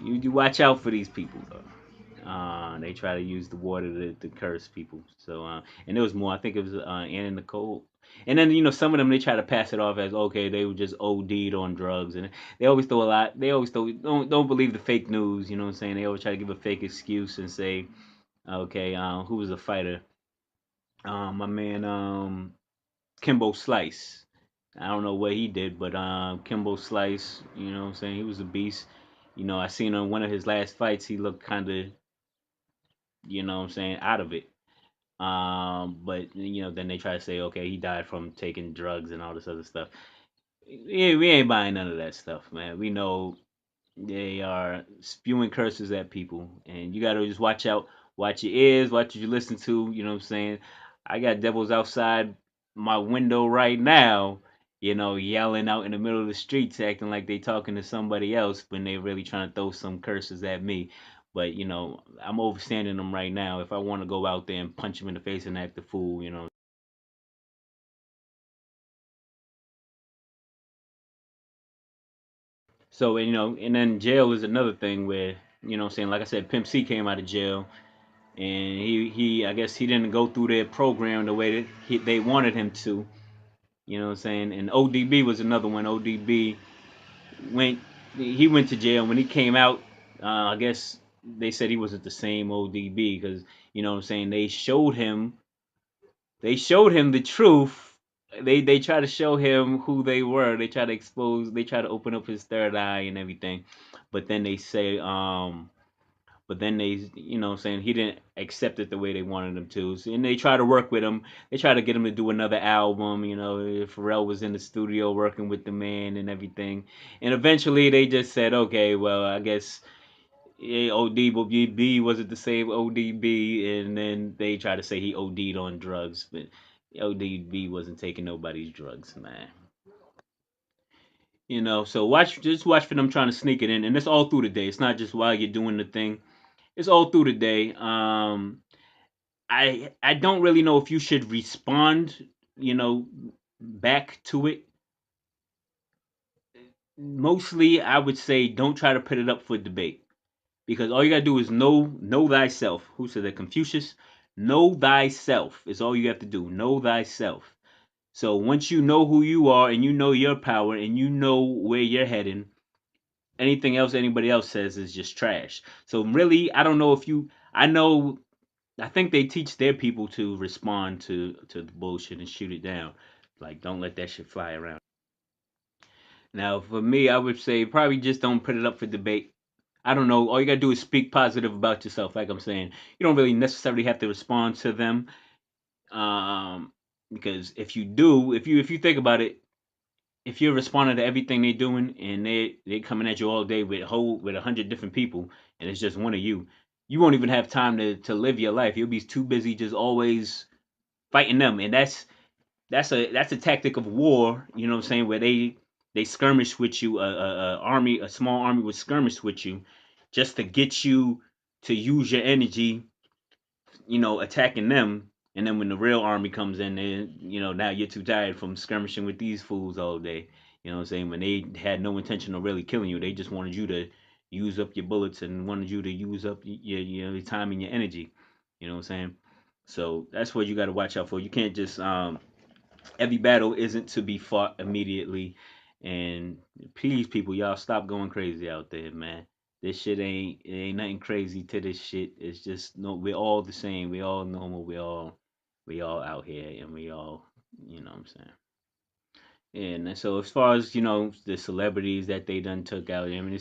you watch out for these people though. They try to use the water to curse people. So and there was more. I think it was Anna Nicole. And then some of them they try to pass it off as okay they were just OD'd on drugs and they always throw a lot. They always throw don't believe the fake news. You know what I'm saying? They always try to give a fake excuse and say okay who was the fighter? My man Kimbo Slice. I don't know what he did, but Kimbo Slice, you know what I'm saying? He was a beast. I seen on one of his last fights, he looked kind of, what I'm saying, out of it. But then they try to say, okay, he died from taking drugs and all this other stuff. Yeah, we ain't buying none of that stuff, man. We know they are spewing curses at people, and you gotta just watch out, watch your ears, watch what you listen to. You know what I'm saying? I got devils outside my window right now, yelling out in the middle of the streets, acting like they talking to somebody else when they really trying to throw some curses at me. But I'm overstanding them right now. If I want to go out there and punch them in the face and act a fool. So and then jail is another thing where what I'm saying, like I said, Pimp C came out of jail and he I guess he didn't go through their program the way that they wanted him to. You know what I'm saying? And ODB was another one. ODB went he went to jail. When he came out, I guess they said he wasn't the same ODB because what I'm saying, they showed him the truth. They try to show him who they were. They try to expose. They try to open up his third eye and everything. But then they say but then they, saying he didn't accept it the way they wanted him to. So, and they try to work with him. They try to get him to do another album. Pharrell was in the studio working with the man and everything. And eventually they just said, okay, well, I guess ODB wasn't the same ODB. And then they try to say he OD'd on drugs. But ODB wasn't taking nobody's drugs, man. So just watch for them trying to sneak it in. And it's all through the day. It's not just while you're doing the thing. It's all through the day. I don't really know if you should respond, you know, back to it. Mostly, I would say don't try to put it up for debate because all you gotta do is know thyself. Who said that? Confucius. Know thyself is all you have to do. Know thyself. So once you know who you are and you know your power and you know where you're heading, anything else anybody else says is just trash. So really, I don't know if you. I think they teach their people to respond to the bullshit and shoot it down. Like, don't let that shit fly around. Now, for me, I would say probably just don't put it up for debate. I don't know. All you gotta do is speak positive about yourself. Like I'm saying, you don't really necessarily have to respond to them. Because if you do, if you think about it, if you're responding to everything they're doing and they coming at you all day with 100 different people and it's just one of you won't even have time to live your life. You'll be too busy just always fighting them, and that's a tactic of war. You know what I'm saying? Where they skirmish with you, a small army would skirmish with you, just to get you to use your energy. Attacking them, and then when the real army comes in, then now you're too tired from skirmishing with these fools all day. You know what I'm saying? When they had no intention of really killing you, they just wanted you to use up your bullets and wanted you to use up your time and your energy. You know what I'm saying? So that's what you got to watch out for. You can't just every battle isn't to be fought immediately. And please, people, y'all stop going crazy out there, man. This shit ain't nothing crazy to this shit. It's just no, we're all the same. We all normal. We all out here, and we all, what I'm saying. And so as far as the celebrities that they done took out, I mean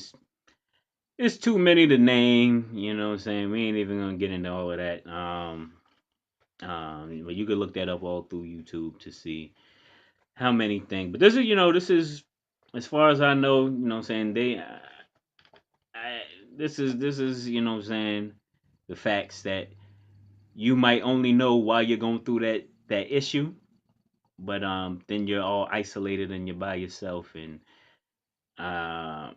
it's too many to name. You know what I'm saying. We ain't even gonna get into all of that. But you could look that up all through YouTube to see how many things. But this is as far as I know, what I'm saying, this is what I'm saying, the facts that you might only know while you're going through that issue, but then you're all isolated and you're by yourself and uh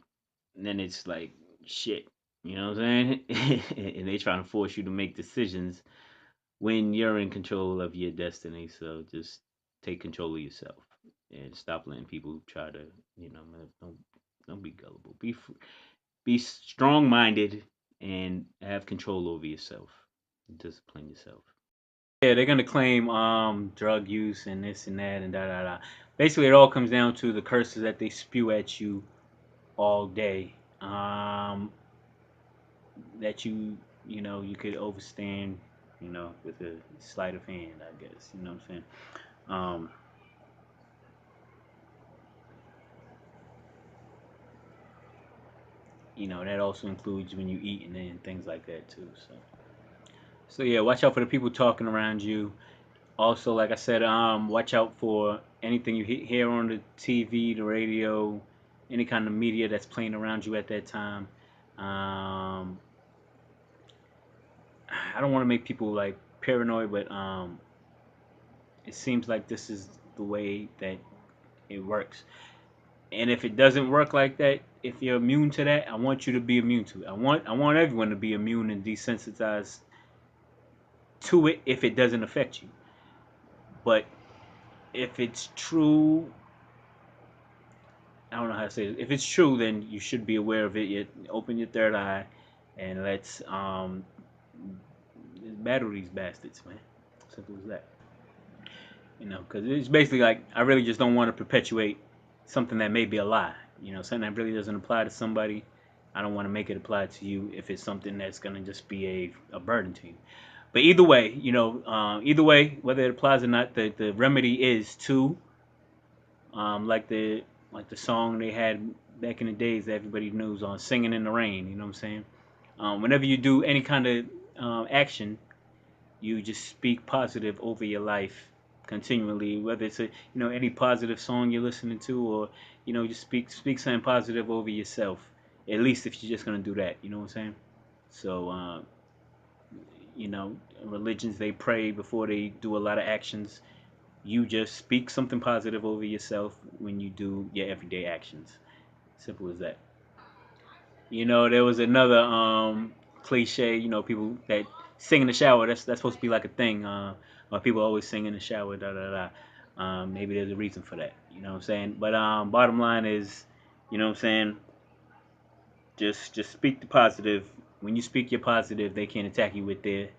then it's like shit, you know what I'm saying? And they trying to force you to make decisions when you're in control of your destiny. So just take control of yourself and stop letting people try to, don't be gullible. Be strong-minded and have control over yourself. Discipline yourself. Yeah, they're gonna claim drug use and this and that and da da da. Basically, it all comes down to the curses that they spew at you all day. That you could overstand, with a sleight of hand, I guess. You know what I'm saying? Um, that also includes when you eat and things like that too. So yeah, watch out for the people talking around you. Also, like I said, watch out for anything you hear on the TV, the radio, any kind of media that's playing around you at that time. Um, I don't want to make people like paranoid, but it seems like this is the way that it works. And if it doesn't work like that, if you're immune to that, I want you to be immune to it. I want everyone to be immune and desensitized to it if it doesn't affect you. But if it's true, I don't know how to say it. If it's true, then you should be aware of it. You open your third eye, and let's battle these bastards, man. Simple as that. Because it's basically like I really just don't want to perpetuate something that may be a lie. Something that really doesn't apply to somebody. I don't want to make it apply to you if it's something that's gonna just be a burden to you. But either way, whether it applies or not, the remedy is to like the song they had back in the days that everybody knows on "Singing in the Rain." You know what I'm saying? Whenever you do any kind of action, you just speak positive over your life continually. Whether it's any positive song you're listening to, or just speak something positive over yourself. At least if you're just gonna do that, you know what I'm saying? So you know, religions they pray before they do a lot of actions. You just speak something positive over yourself when you do your everyday actions. Simple as that. There was another cliche. People that sing in the shower. That's supposed to be like a thing. Or people always sing in the shower. Da da da. Maybe there's a reason for that. You know what I'm saying? But bottom line is, you know what I'm saying. Just speak the positive. When you speak your positive, they can't attack you with their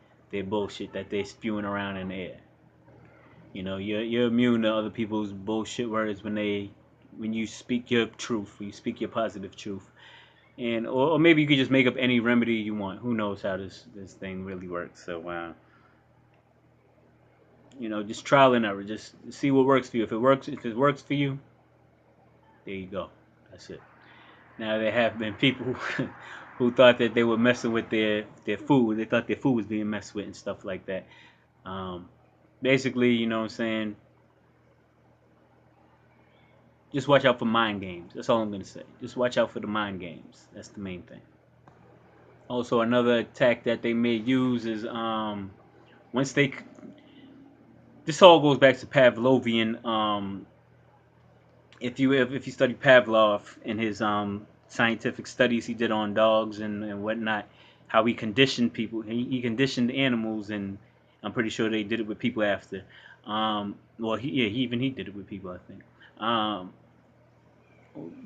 bullshit that they're spewing around in the air. You're immune to other people's bullshit words when you speak your truth, when you speak your positive truth. And or maybe you could just make up any remedy you want. Who knows how this thing really works? So just trial and error. Just see what works for you. If it works for you, there you go. That's it. Now there have been people who thought that they were messing with their food. They thought their food was being messed with and stuff like that. Um, Basically, you know what I'm saying. Just watch out for mind games. That's all I'm gonna say. Just watch out for the mind games. That's the main thing. Also, another attack that they may use is once they. This all goes back to Pavlovian. If you study Pavlov in his scientific studies he did on dogs and whatnot, how he conditioned people. He conditioned animals, and I'm pretty sure they did it with people after. Well, he did it with people, I think. Um,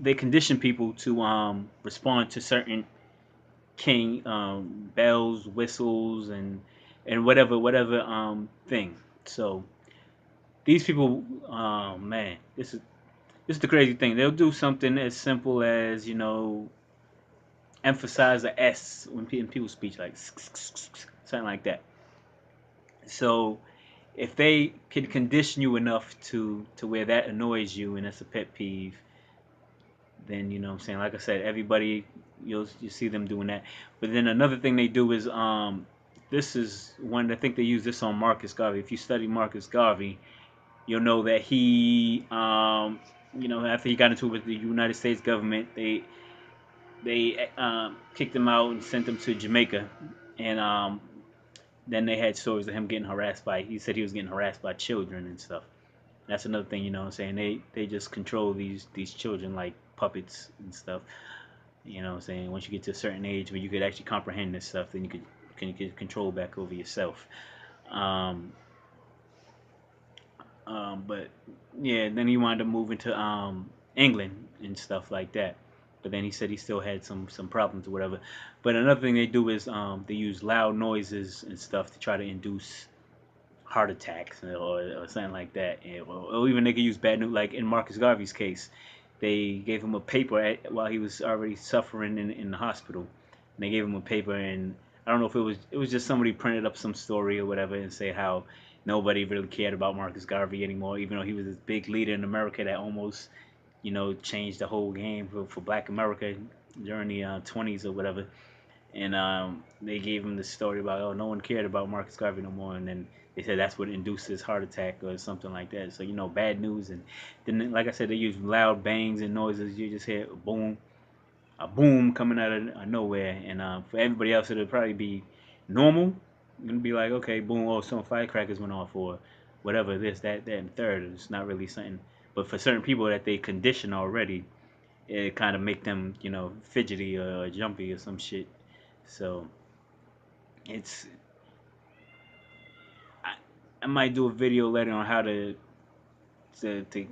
they condition people to respond to certain king bells, whistles, and whatever thing. So these people, oh man, this is the crazy thing. They'll do something as simple as emphasize a S when in people's speech, like something like that. So if they can condition you enough to where that annoys you and it's a pet peeve, then you know what I'm saying. Like I said, everybody you see them doing that. But then another thing they do is this is one I think they use this on Marcus Garvey. If you study Marcus Garvey, you'll know that he after he got into it with the United States government, they kicked him out and sent him to Jamaica, and then they had stories of him getting harassed by. He said he was getting harassed by children and stuff. That's another thing, you know what I'm saying? They just control these children like puppets and stuff. You know what I'm saying? Once you get to a certain age where you could actually comprehend this stuff, then you get control back over yourself. Um, but yeah, then he wanted to move into England and stuff like that. but then he said he still had some problems or whatever. But another thing they do is they use loud noises and stuff to try to induce heart attacks or something like that, or even they could use bad news. Like in Marcus Garvey's case, they gave him a paper while he was already suffering in the hospital. And they gave him a paper, and I don't know if it was just somebody printed up some story or whatever and say how nobody really cared about Marcus Garvey anymore, even though he was this big leader in America that almost changed the whole game for Black America during the 20s or whatever. And they gave him the story about, oh, no one cared about Marcus Garvey no more, and then they said that's what induced his heart attack or something like that. So bad news. And then, like I said, they use loud bangs and noises. You just hear a boom coming out of nowhere, and for everybody else it'll probably be normal. You're gonna be like, okay, boom, oh, some firecrackers went off, or whatever, this, that, and third. It's not really something, but for certain people that they condition already, it kind of make them, fidgety or jumpy or some shit. So it's I, I might do a video later on how to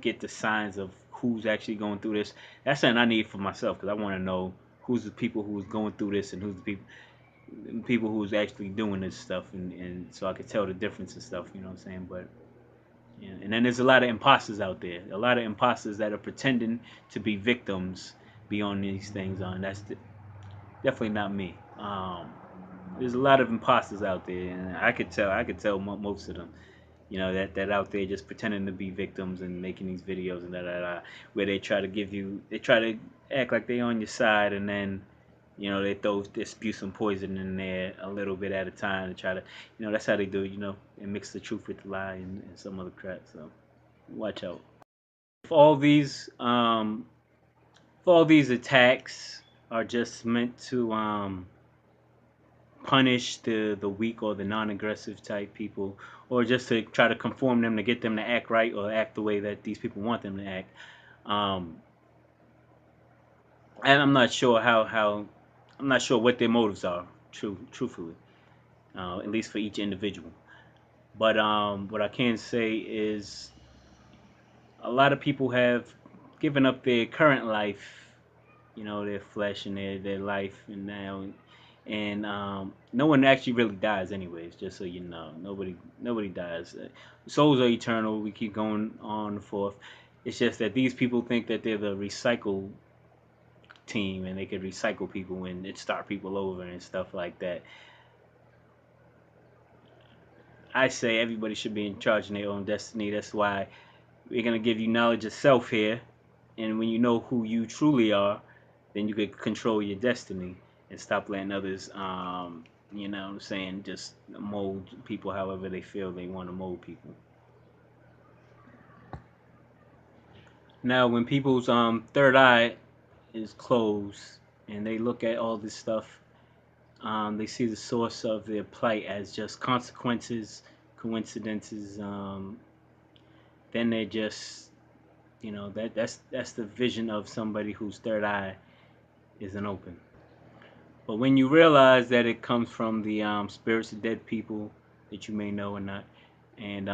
get the signs of who's actually going through this. That's something I need for myself because I want to know who's the people who's going through this and who's the people who's actually doing this stuff, and so I could tell the difference and stuff. You know what I'm saying? But yeah, and then there's a lot of imposters out there. A lot of imposters that are pretending to be victims beyond these things. That's definitely not me. There's a lot of imposters out there, and I could tell most of them. That out there just pretending to be victims and making these videos and where they try to they try to act like they on your side, and then they spew some poison in there a little bit at a time to try to, that's how they do, and mix the truth with the lie and some other crap. So watch out. If all these attacks are just meant to punish the weak or the non-aggressive type people, or just to try to conform them to get them to act right or act the way that these people want them to act. Um, and I'm not sure how I'm not sure what their motives are. Truthfully, at least for each individual. But what I can say is a lot of people have given up their current life, their flesh and their life, and now, and no one actually really dies, anyways. Just so you know, nobody dies. Souls are eternal. We keep going on and forth. It's just that these people think that they're the recycle team and they could recycle people and it start people over and stuff like that. I say everybody should be in charge of their own destiny. That's why we're gonna give you knowledge of self here, and when you know who you truly are, then you can control your destiny and stop letting others, what I'm saying, just mold people however they feel they want to mold people. Now, when people's third eye is closed and they look at all this stuff, they see the source of their plight as just consequences, coincidences. Then they just, that's the vision of somebody whose third eye isn't open. But when you realize that it comes from the spirits of dead people that you may know or not, and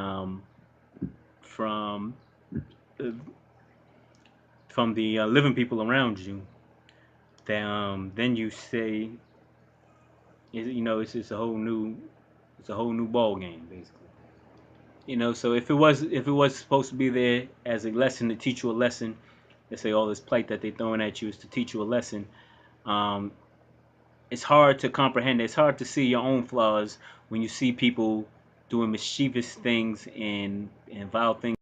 from uh, from the living people around you, then you say, it's a whole new ball game basically. So if it was supposed to be there as a lesson to teach you a lesson, let's say all this plight that they're throwing at you is to teach you a lesson. Um, it's hard to comprehend. It's hard to see your own flaws when you see people doing mischievous things and vile things